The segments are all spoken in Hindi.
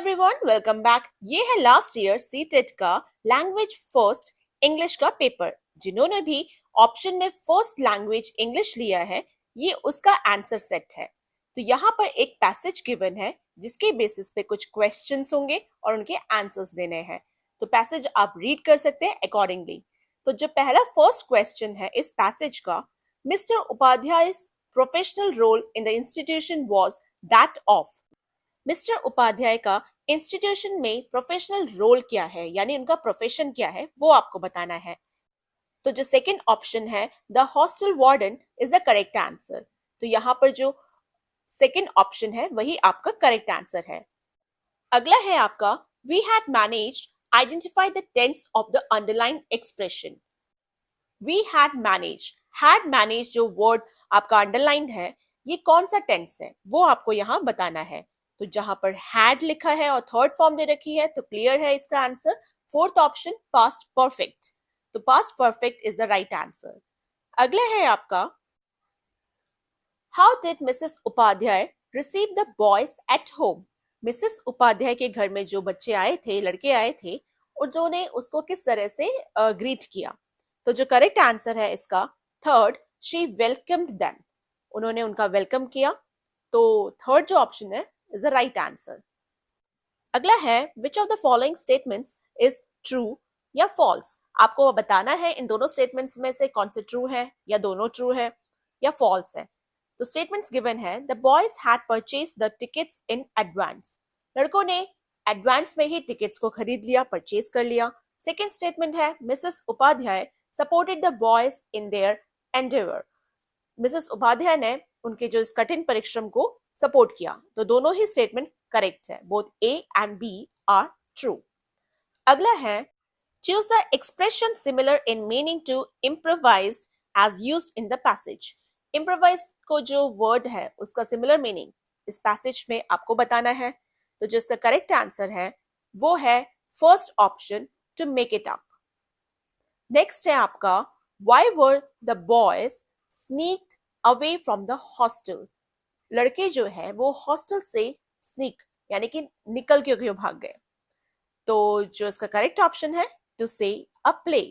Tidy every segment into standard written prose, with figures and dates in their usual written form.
Everyone, welcome back. ये है लास्ट ईयर सीटेट का लैंग्वेज फर्स्ट इंग्लिश का पेपर। जिन्होंने भी ऑप्शन में फर्स्ट लैंग्वेज इंग्लिश लिया है, ये उसका आंसर सेट है। तो यहाँ पर एक पैसेज गिवन है जिसके बेसिस पे कुछ क्वेश्चंस होंगे और उनके आंसर्स देने हैं। तो पैसेज आप रीड कर सकते हैं अकॉर्डिंगली। तो जो पहला फर्स्ट क्वेश्चन है इस पैसेज का, mister Upadhyay professional role in the institution was that of. Mister Upadhyay का इंस्टीट्यूशन में प्रोफेशनल रोल क्या है, यानी उनका प्रोफेशन क्या है, वो आपको बताना है। तो जो सेकंड ऑप्शन है, the hostel warden is the correct answer. तो यहाँ पर जो सेकंड ऑप्शन है वही आपका करेक्ट आंसर है। अगला है आपका, we had managed identify the tense of the underline expression. We had manage जो वर्ड आपका अंडरलाइन है, ये कौन सा टेंस है वो आपको यहाँ बताना है। तो जहां पर हैड लिखा है और थर्ड फॉर्म दे रखी है तो क्लियर है इसका answer. Fourth option past perfect, तो past perfect is the right answer. अगला है आपका, how did Mrs Upadhyay receive the boys at home. Mrs Upadhyay के घर में जो बच्चे आए थे, लड़के आए थे, उन्होंने उसको किस तरह से ग्रीट किया। तो जो करेक्ट आंसर है इसका थर्ड, शी वेलकम्ड देम, उन्होंने उनका वेलकम किया। तो थर्ड जो ऑप्शन है is the right answer. अगला है, which of the following statements is true या false। आपको बताना है इन दोनों स्टेटमेंट्स में से कौन से ट्रू है या दोनों ट्रू है या फॉल्स है। तो स्टेटमेंट्स गिवन है, the boys had purchased the tickets in advance। लड़कों ने एडवांस में ही टिकट्स को खरीद लिया, परचेज कर लिया। सेकेंड स्टेटमेंट है, Mrs Upadhyay supported the boys in their endeavour. Mrs Upadhyay ने उनके जो इस कठिन परिश्रम को सपोर्ट किया। तो दोनों ही स्टेटमेंट करेक्ट है, both A and B are true. अगला है, choose the expression similar in meaning to improvised as used in the passage. Improvise को जो वर्ड है उसका सिमिलर मीनिंग इस पैसेज में आपको बताना है। तो जो इसका करेक्ट आंसर है वो है first option, to make it up. Next है आपका, why were the boys sneaked away from the hostel. लड़के जो है वो हॉस्टल से स्नीक यानी कि निकल के क्यों भाग गए। तो जो इसका करेक्ट ऑप्शन है, टू से अ प्ले।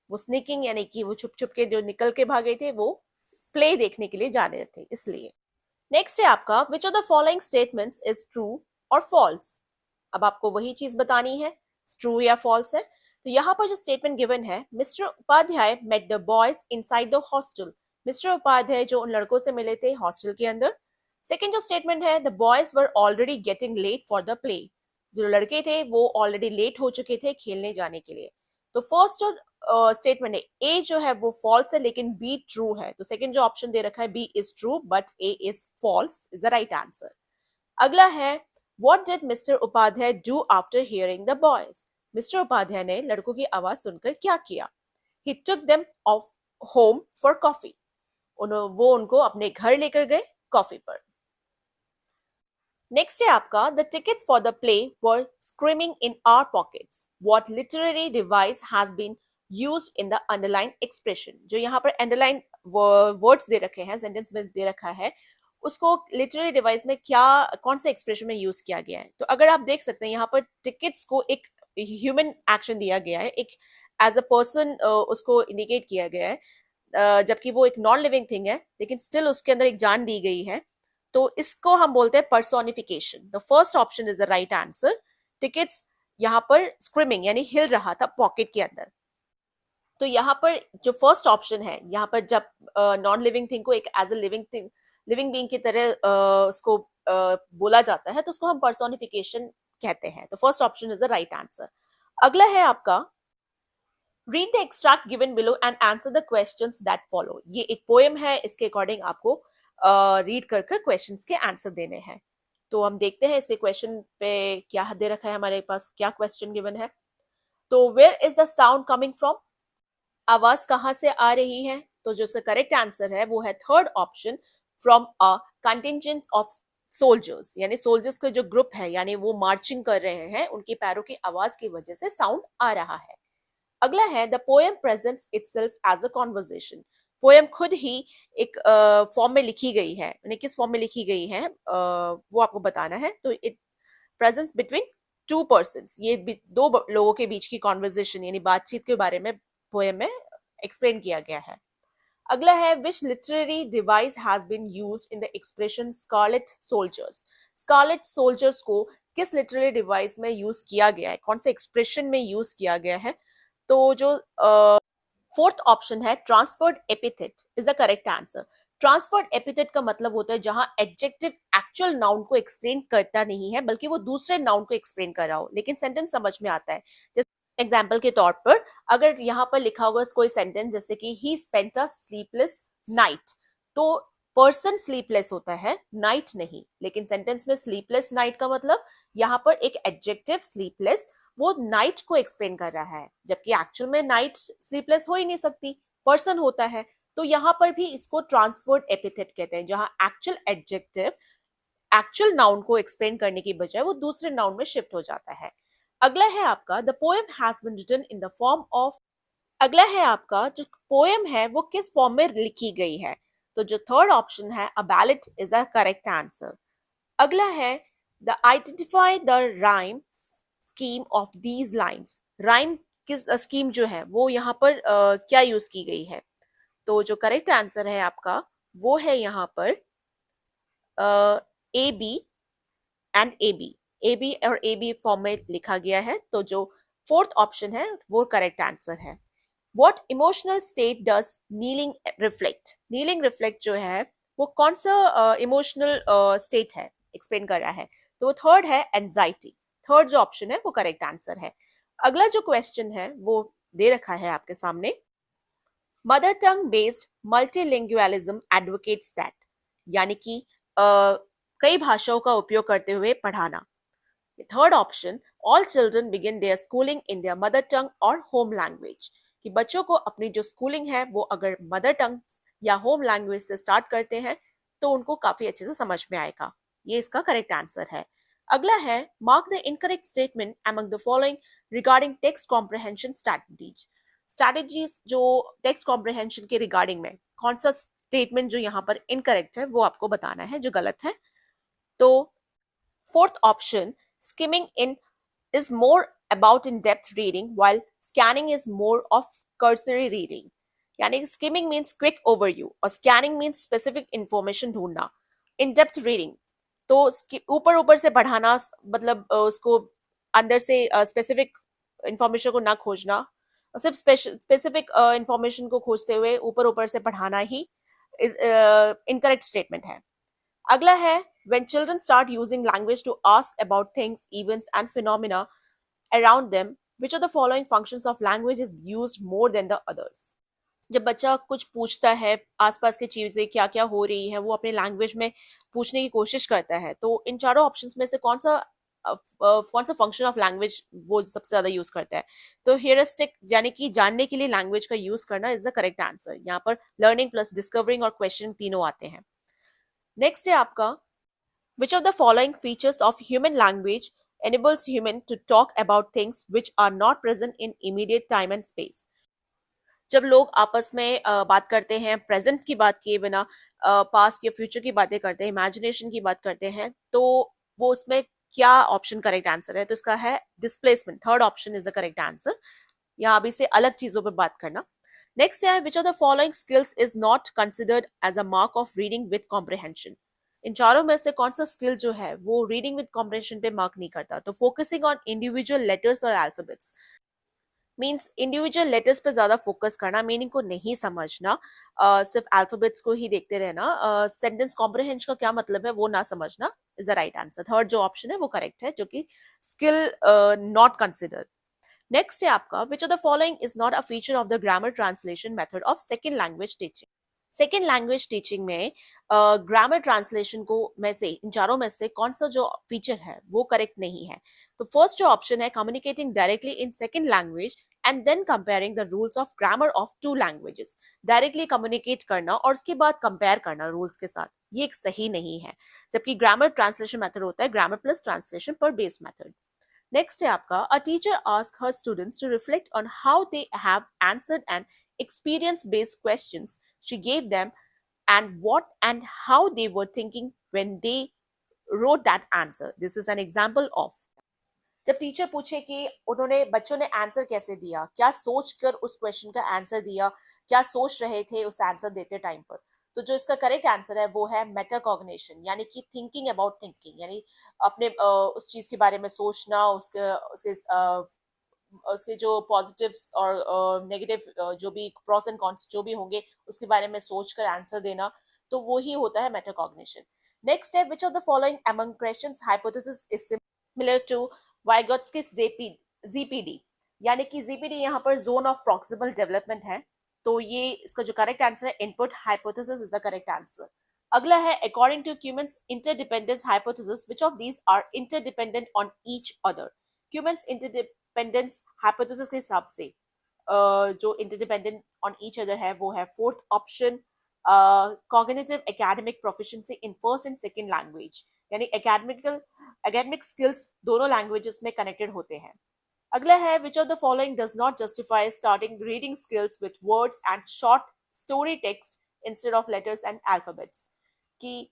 वो स्नीकिंग यानी कि वो छुप छुप के जो निकल के भागे थे वो प्ले देखने के लिए जा रहे थे, इसलिए। नेक्स्ट है आपका, विच of the following statements is true और फॉल्स। अब आपको वही चीज बतानी है, ट्रू या फॉल्स है। तो यहाँ पर जो स्टेटमेंट गिवन है, Mr Upadhyay met the boys inside the hostel. Mr Upadhyay जो उन लड़कों से मिले थे हॉस्टल के अंदर। सेकेंड जो स्टेटमेंट है, the boys were already getting late for the play. जो लड़के थे वो ऑलरेडी लेट हो चुके थे खेलने जाने के लिए। तो फर्स्ट जो स्टेटमेंट है ए जो है वो फॉल्स है लेकिन बी ट्रू है। तो सेकेंड जो ऑप्शन दे रखा है B is true but A is false, is the right answer. अगला है, what did Mr Upadhyay do after hearing the boys. Mr Upadhyay ने लड़कों की आवाज सुनकर क्या किया। He took them off home for coffee. वो उनको अपने घर लेकर गए कॉफी पर। नेक्स्ट है आपका, the tickets for the play were screaming in our pockets. What literary device has been used in the underline expression. जो यहाँ पर अंडरलाइन वर्ड्स दे रखे हैं, सेंटेंस में दे रखा है, उसको लिटरेरी डिवाइस में क्या कौन से एक्सप्रेशन में यूज किया गया है। तो अगर आप देख सकते हैं यहाँ पर टिकट्स को एक ह्यूमन एक्शन दिया गया है, एक एज अ पर्सन उसको इंडिकेट किया गया है, जबकि वो एक नॉन लिविंग थिंग है लेकिन स्टिल उसके अंदर एक जान दी गई है। तो इसको हम बोलते हैं personification. The first option is the right answer. Tickets यहाँ पर स्क्रीमिंग यानी हिल रहा था पॉकेट के अंदर। तो यहाँ पर जो फर्स्ट ऑप्शन है, यहाँ पर जब नॉन लिविंग थिंग को एक as a living thing, living being की तरह उसको बोला जाता है तो उसको हम पर्सोनिफिकेशन कहते हैं। तो first option is the right answer. अगला है आपका, read the extract given below and answer the questions that follow. ये एक पोएम है, इसके अकॉर्डिंग आपको रीड कर क्वेश्चंस के आंसर देने हैं। तो हम देखते हैं इसके क्वेश्चन पे क्या दे रखा है, हमारे पास क्या क्वेश्चन गिवन है। तो where is the sound coming from. आवाज कहां से आ रही है। तो जो इसका करेक्ट आंसर है वो है third option, from a contingent of soldiers. यानी सोल्जर्स का जो ग्रुप है, यानी वो मार्चिंग कर रहे हैं, उनकी पैरों की आवाज की वजह से साउंड आ रहा है। अगला है, the poem presents itself as a conversation. Poem खुद ही एक फॉर्म में लिखी गई है, किस फॉर्म में लिखी गई है वो आपको बताना है। तो it presents between two persons, ये दो लोगों के बीच की कॉन्वर्जेशन यानी बातचीत के बारे में पोएम में एक्सप्लेन किया गया है। अगला है which literary device has been used in the expression scarlet soldiers. Scarlet soldiers को किस लिटरेरी डिवाइस में यूज किया गया है, कौन से एक्सप्रेशन में यूज किया गया है? तो जो फोर्थ ऑप्शन है transferred epithet is the correct answer. Transferred epithet का मतलब होता है जहां एडजेक्टिव एक्चुअल नाउन को एक्सप्लेन करता नहीं है बल्कि वो दूसरे नाउन को एक्सप्लेन कर रहा हो, लेकिन सेंटेंस समझ में आता है। जैसे एग्जाम्पल के तौर पर अगर यहाँ पर लिखा होगा कोई सेंटेंस जैसे कि ही स्पेंट अ स्लीपलेस नाइट, तो पर्सन स्लीपलेस होता है, नाइट नहीं। लेकिन सेंटेंस में स्लीपलेस नाइट का मतलब यहाँ पर एक एडजेक्टिव स्लीपलेस वो नाइट को एक्सप्लेन कर रहा है, जबकि एक्चुअल में नाइट स्लीपलेस हो ही नहीं सकती, पर्सन होता है। तो यहाँ पर भी इसको ट्रांसफर्ड एपिथेट कहते हैं, जहां एक्चुअल एडजेक्टिव एक्चुअल नाउन को एक्सप्लेन करने की बजाय वो दूसरे नाउन में शिफ्ट हो जाता है। अगला है आपका the poem has been written in the form of. अगला है आपका जो पोएम है वो किस फॉर्म में लिखी गई है? तो जो थर्ड ऑप्शन है a ballet is the correct answer. अगला है the identify the rhyme scheme of these lines. Rhyme किस स्कीम जो है वो यहाँ पर क्या यूज की गई है? तो जो करेक्ट आंसर है आपका वो है यहाँ पर A B and A B. A B और ए बी फॉर्म में लिखा गया है, तो जो फोर्थ ऑप्शन है वो करेक्ट आंसर है। What emotional state does kneeling reflect? Kneeling reflect जो है वो कौन सा इमोशनल स्टेट है, एक्सप्लेन कर रहा है? तो वो थर्ड है एंजाइटी। थर्ड जो ऑप्शन है वो करेक्ट आंसर है। अगला जो क्वेश्चन है वो दे रखा है आपके सामने, mother tongue based multilingualism advocates that, यानी कि कई भाषाओं का उपयोग करते हुए पढ़ाना। Third option all children begin their schooling in their mother tongue और होम लैंग्वेज, कि बच्चों को अपनी जो स्कूलिंग है वो अगर मदर टंग या होम लैंग्वेज से स्टार्ट करते हैं तो उनको काफी अच्छे से समझ में आएगा। ये इसका करेक्ट आंसर है। अगला है mark the incorrect statement among the following regarding text comprehension strategies. Strategies जो टेक्स्ट कॉम्प्रिहेंशन के रिगार्डिंग में कौन सा स्टेटमेंट जो यहाँ पर इनकरेक्ट है वो आपको बताना है, जो गलत है। तो fourth option skimming in is more about in-depth reading while scanning is more of cursory reading। यानी skimming means quick overview और scanning means specific information ढूंढना। in-depth reading तो ऊपर ऊपर से पढ़ाना, मतलब उसको अंदर से स्पेसिफिक इंफॉर्मेशन को ना खोजना, सिर्फ स्पेसिफिक इंफॉर्मेशन को खोजते हुए ऊपर ऊपर से पढ़ाना ही इनकरेक्ट स्टेटमेंट है। अगला है when children start using language to ask about things, events and phenomena around them, which of the following functions of language is used more than the others? जब बच्चा कुछ पूछता है, आसपास की चीजें क्या क्या हो रही है वो अपने लैंग्वेज में पूछने की कोशिश करता है, तो इन चारों ऑप्शंस में से कौन सा फंक्शन ऑफ लैंग्वेज वो सबसे ज्यादा यूज करता है? तो हेयरिस्टिक यानी कि जानने के लिए लैंग्वेज का यूज करना इज द करेक्ट आंसर। यहाँ पर लर्निंग प्लस डिस्कवरिंग और क्वेश्चन तीनों आते हैं। नेक्स्ट है आपका which of the following features of human language enables human to talk about things which are not present in immediate time and space? जब लोग आपस में बात करते हैं, प्रेजेंट की बात किए बिना पास्ट या फ्यूचर की बातें करते हैं, इमेजिनेशन की बात करते हैं, तो वो उसमें क्या ऑप्शन करेक्ट आंसर है? तो इसका है displacement. Third option is the correct answer. यहाँ अभी से अलग चीजों पर बात करना। नेक्स्ट है which of the following skills is not considered as a mark of reading with comprehension? इन चारों में से कौन सा स्किल जो है वो रीडिंग विद कॉम्प्रिहेंशन पे मार्क नहीं करता? तो फोकसिंग ऑन इंडिविजुअल लेटर्स और अल्फाबेट्स मीन्स इंडिविजुअल लेटर्स पे ज्यादा फोकस करना, मीनिंग को नहीं समझना, सिर्फ अल्फाबेट्स को ही देखते रहना, सेंटेंस कॉम्प्रिहेंशन का क्या मतलब है वो ना समझना is the right answer. Third जो ऑप्शन है वो करेक्ट है, जो कि स्किल नॉट कंसिडर्ड। नेक्स्ट है आपका विच of the following is not a feature of the grammar translation method of second language teaching? Second language teaching में ग्रामर ट्रांसलेशन को में से इन चारों में से कौन सा जो फीचर है वो करेक्ट नहीं है? तो फर्स्ट जो ऑप्शन है communicating directly in second language and then comparing the rules of grammar of two languages. Directly communicate करना और उसके बाद कंपेयर करना रूल्स के साथ, ये एक सही नहीं है। जबकि ग्रामर ट्रांसलेशन मेथड होता है ग्रामर प्लस ट्रांसलेशन पर बेस्ड मेथड। नेक्स्ट है आपका a teacher ask her students to reflect on how they have answered an experience based questions she gave them and what and how they were thinking when they wrote that answer. This is an example of जब टीचर पूछे कि उन्होंने बच्चों ने आंसर कैसे दिया, क्या सोचकर उस क्वेश्चन का आंसर दिया, क्या सोच रहे थे उस आंसर देते टाइम पर, तो जो इसका करेक्ट आंसर है वो है मेटाकॉग्निशन, यानी कि थिंकिंग अबाउट थिंकिंग, यानी अपने उस चीज के बारे में सोचना, उसके उसके उसके जो पॉजिटिव्स और नेगेटिव जो भी प्रॉस एंड कॉन्स जो भी होंगे उसके बारे में सोचकर आंसर देना, तो वो ही होता है मेटाकॉग्निशन। नेक्स्ट है, which of the following among questions hypothesis is similar to Vygotsky's GPD, यानी कि जीपीडी यहाँ पर जोन ऑफ प्रॉक्सिमल डेवलपमेंट है, तो ये इसका जो करेक्ट आंसर है input hypothesis is the correct answer. अगला है, according to Cummins interdependence hypothesis which of these are interdependent on each other. Cummins interdependence hypothesis के हिसाब से जो इंटरडिपेंडेंट ऑन ईच अदर है वो है fourth option, cognitive academic proficiency in first and second language, यानी एकेडमिक स्किल्स दोनों लैंग्वेजेस में कनेक्टेड होते हैं। अगला है, which of the following does not justify starting reading skills with words and short story text instead of letters and alphabets, कि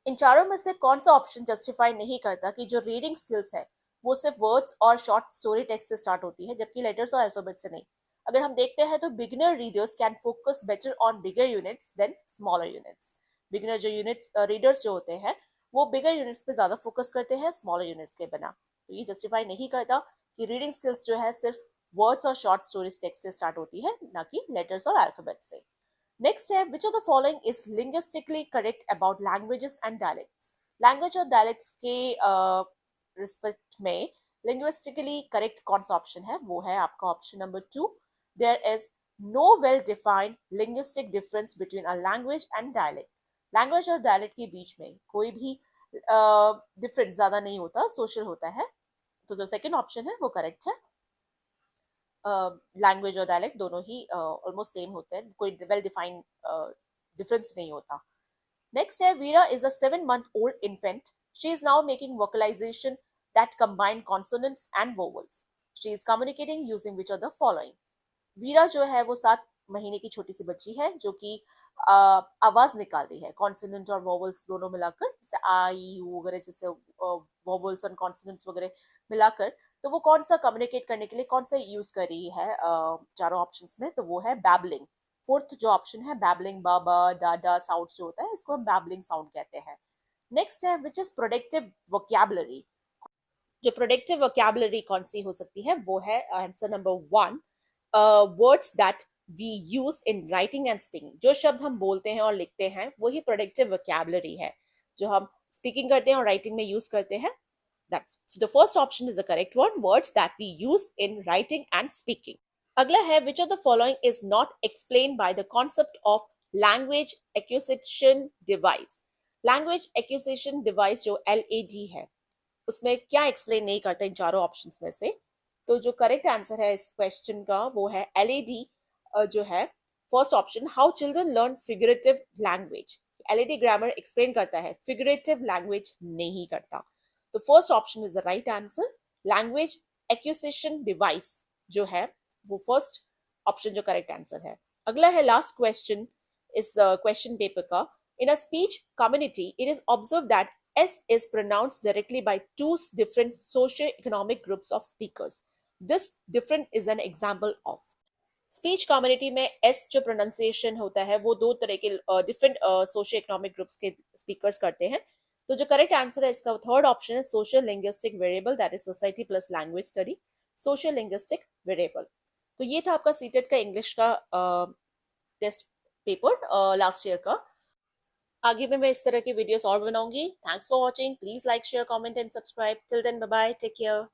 इन चारों में से कौन सा ऑप्शन जस्टिफाई नहीं करता कि जो रीडिंग स्किल्स है वो सिर्फ वर्ड्स और शॉर्ट स्टोरी टेक्स्ट से स्टार्ट होती है, जबकि लेटर्स और अल्फाबेट से नहीं। अगर हम देखते हैं तो beginner readers can focus better on bigger units than smaller units. Beginner जो यूनिट्स रीडर्स जो होते हैं वो बिगर यूनिट्स पे ज्यादा फोकस करते हैं स्मॉलर यूनिट्स के बिना, तो ये जस्टिफाई नहीं करता कि रीडिंग स्किल्स जो है सिर्फ वर्ड्स और शॉर्ट स्टोरीज टेक्स्ट से स्टार्ट होती है, ना कि लेटर्स और अल्फाबेट से। नेक्स्ट है, which of the following is linguistically correct about languages and dialects. Language और डायलेक्ट्स के रिस्पेक्ट में लिंग्विस्टिकली करेक्ट कौन सा ऑप्शन है, वो है आपका option number 2। There is no well defined linguistic difference between a language and dialect. Language और डायलेक्ट के बीच में कोई भी डिफरेंस ज्यादा नहीं होता, सोशल होता है, तो जो सेकंड ऑप्शन है वो करेक्ट है। लैंग्वेज और डायलेक्ट दोनों ही ऑलमोस्ट सेम होते हैं, कोई वेल डिफाइंड डिफरेंस नहीं होता। नेक्स्ट है, Vera is a 7-month-old infant. She is now making vocalization that combine consonants and vowels. She is communicating using which of the following? वीरा जो है वो 7 महीने की छोटी सी बच्ची है जो कि आवाज निकाल रही है, कॉन्सोनेंट और वोवल्स दोनों मिलाकर, जैसे आई वगैरह, जैसे वोवल्स और कॉन्सोनेंट्स वगैरह मिलाकर, तो वो कौन सा कम्युनिकेट करने के लिए कौन सा यूज कर रही है चारों ऑप्शंस में, तो वो है बैबलिंग। फोर्थ जो ऑप्शन है बैबलिंग, बाबा डाडा साउंड जो होता है इसको हम बैबलिंग साउंड कहते हैं। नेक्स्ट है, विच इज प्रोडक्टिव वोकैबुलरी। जो प्रोडक्टिव वोकैबुलरी कौन सी हो सकती है, वो है answer number 1, words that we use in writing and speaking. जो शब्द हम बोलते हैं और लिखते हैं वही प्रोडक्टिव वोकैबुलरी है, जो हम स्पीकिंग करते हैं और राइटिंग में यूज करते हैं। That's the first option is the correct one, words that we use in writing and speaking. अगला है, which of the following is not explain by the concept of language acquisition device. Language acquisition device जो LAD है उसमें क्या एक्सप्लेन नहीं करता इन चारों ऑप्शंस में से, तो जो करेक्ट आंसर है इस क्वेश्चन का वो है LAD जो है first option, how children learn figurative language. LAD grammar explain करता है, फिगरेटिव लैंग्वेज नहीं करता, तो first option is the right answer. Language acquisition device जो है वो फर्स्ट ऑप्शन जो करेक्ट आंसर है। अगला है लास्ट क्वेश्चन इस क्वेश्चन पेपर का, in a speech community it is observe that S is pronounced directly by two different socio-economic groups of speakers. This different is an example of. Speech community में S जो प्रोनाउंसिएशन होता है वो दो तरह के डिफरेंट सोशियो इकोनॉमिक ग्रुप्स के स्पीकर्स करते हैं, तो जो करेक्ट आंसर है इसका थर्ड ऑप्शन है, social linguistic variable, that is society plus language study, social linguistic variable. तो ये था आपका सीटेट का इंग्लिश का टेस्ट पेपर लास्ट ईयर का। आगे में मैं इस तरह की वीडियोस और बनाऊंगी। Thanks for watching, please like share comment and subscribe. Till then bye bye, take care.